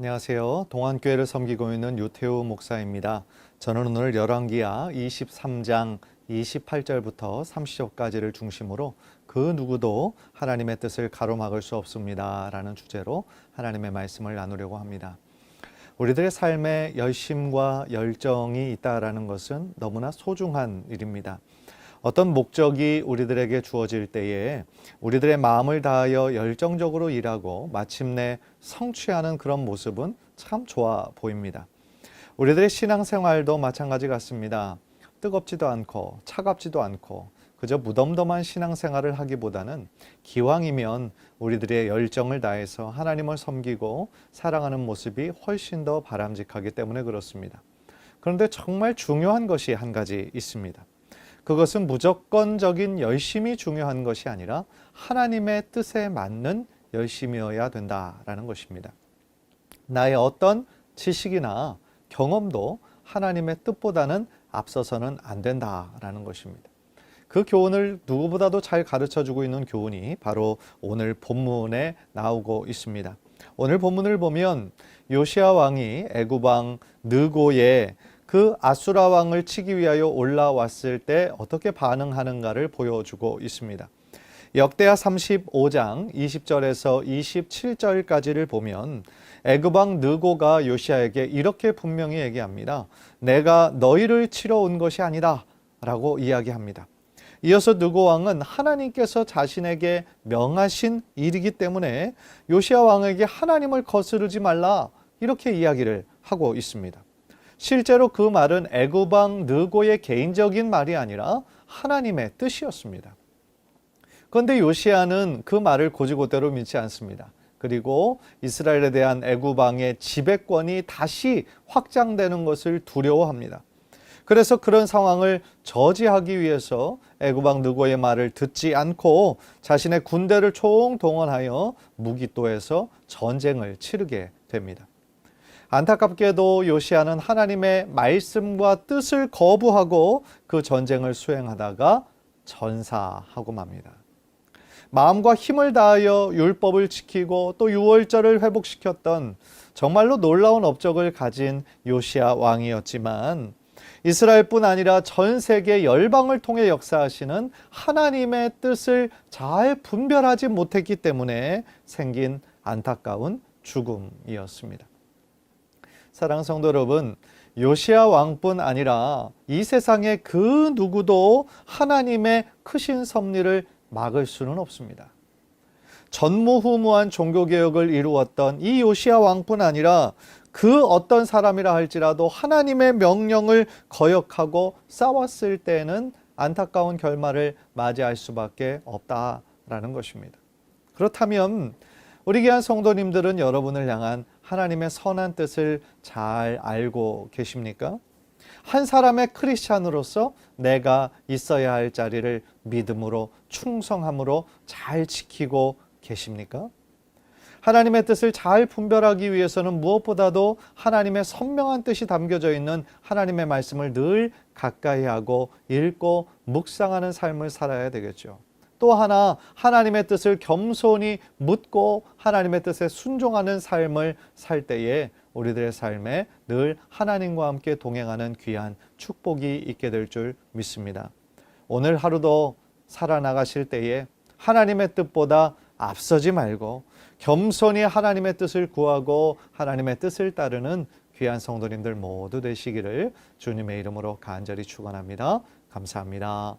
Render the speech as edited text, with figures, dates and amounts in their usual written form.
안녕하세요. 동안교회를 섬기고 있는 유태우 목사입니다. 저는 오늘 열왕기하 23장 28절부터 30절까지를 중심으로 그 누구도 하나님의 뜻을 가로막을 수 없습니다 라는 주제로 하나님의 말씀을 나누려고 합니다. 우리들의 삶에 열심과 열정이 있다라는 것은 너무나 소중한 일입니다. 어떤 목적이 우리들에게 주어질 때에 우리들의 마음을 다하여 열정적으로 일하고 마침내 성취하는 그런 모습은 참 좋아 보입니다. 우리들의 신앙생활도 마찬가지 같습니다. 뜨겁지도 않고 차갑지도 않고 그저 무덤덤한 신앙생활을 하기보다는 기왕이면 우리들의 열정을 다해서 하나님을 섬기고 사랑하는 모습이 훨씬 더 바람직하기 때문에 그렇습니다. 그런데 정말 중요한 것이 한 가지 있습니다. 그것은 무조건적인 열심이 중요한 것이 아니라 하나님의 뜻에 맞는 열심이어야 된다라는 것입니다. 나의 어떤 지식이나 경험도 하나님의 뜻보다는 앞서서는 안 된다라는 것입니다. 그 교훈을 누구보다도 잘 가르쳐주고 있는 교훈이 바로 오늘 본문에 나오고 있습니다. 오늘 본문을 보면 요시야 왕이 애굽 왕 느고의 그 아수라 왕을 치기 위하여 올라왔을 때 어떻게 반응하는가를 보여주고 있습니다. 역대하 35장 20절에서 27절까지를 보면 애굽 왕 느고가 요시야에게 이렇게 분명히 얘기합니다. 내가 너희를 치러 온 것이 아니다 라고 이야기합니다. 이어서 느고 왕은 하나님께서 자신에게 명하신 일이기 때문에 요시야 왕에게 하나님을 거스르지 말라 이렇게 이야기를 하고 있습니다. 실제로 그 말은 애굽 왕 느고의 개인적인 말이 아니라 하나님의 뜻이었습니다. 그런데 요시야는 그 말을 곧이곧대로 믿지 않습니다. 그리고 이스라엘에 대한 애굽 왕의 지배권이 다시 확장되는 것을 두려워합니다. 그래서 그런 상황을 저지하기 위해서 애굽 왕 느고의 말을 듣지 않고 자신의 군대를 총동원하여 무기또에서 전쟁을 치르게 됩니다. 안타깝게도 요시야는 하나님의 말씀과 뜻을 거부하고 그 전쟁을 수행하다가 전사하고 맙니다. 마음과 힘을 다하여 율법을 지키고 또 유월절을 회복시켰던 정말로 놀라운 업적을 가진 요시야 왕이었지만 이스라엘뿐 아니라 전 세계 열방을 통해 역사하시는 하나님의 뜻을 잘 분별하지 못했기 때문에 생긴 안타까운 죽음이었습니다. 사랑하는 성도 여러분, 요시야 왕뿐 아니라 이 세상의 그 누구도 하나님의 크신 섭리를 막을 수는 없습니다. 전무후무한 종교개혁을 이루었던 이 요시야 왕뿐 아니라 그 어떤 사람이라 할지라도 하나님의 명령을 거역하고 싸웠을 때는 안타까운 결말을 맞이할 수밖에 없다라는 것입니다. 그렇다면 우리 귀한 성도님들은 여러분을 향한 하나님의 선한 뜻을 잘 알고 계십니까? 한 사람의 크리스찬으로서 내가 있어야 할 자리를 믿음으로 충성함으로 잘 지키고 계십니까? 하나님의 뜻을 잘 분별하기 위해서는 무엇보다도 하나님의 선명한 뜻이 담겨져 있는 하나님의 말씀을 늘 가까이 하고 읽고 묵상하는 삶을 살아야 되겠죠. 또 하나 하나님의 뜻을 겸손히 묻고 하나님의 뜻에 순종하는 삶을 살 때에 우리들의 삶에 늘 하나님과 함께 동행하는 귀한 축복이 있게 될 줄 믿습니다. 오늘 하루도 살아나가실 때에 하나님의 뜻보다 앞서지 말고 겸손히 하나님의 뜻을 구하고 하나님의 뜻을 따르는 귀한 성도님들 모두 되시기를 주님의 이름으로 간절히 축원합니다. 감사합니다.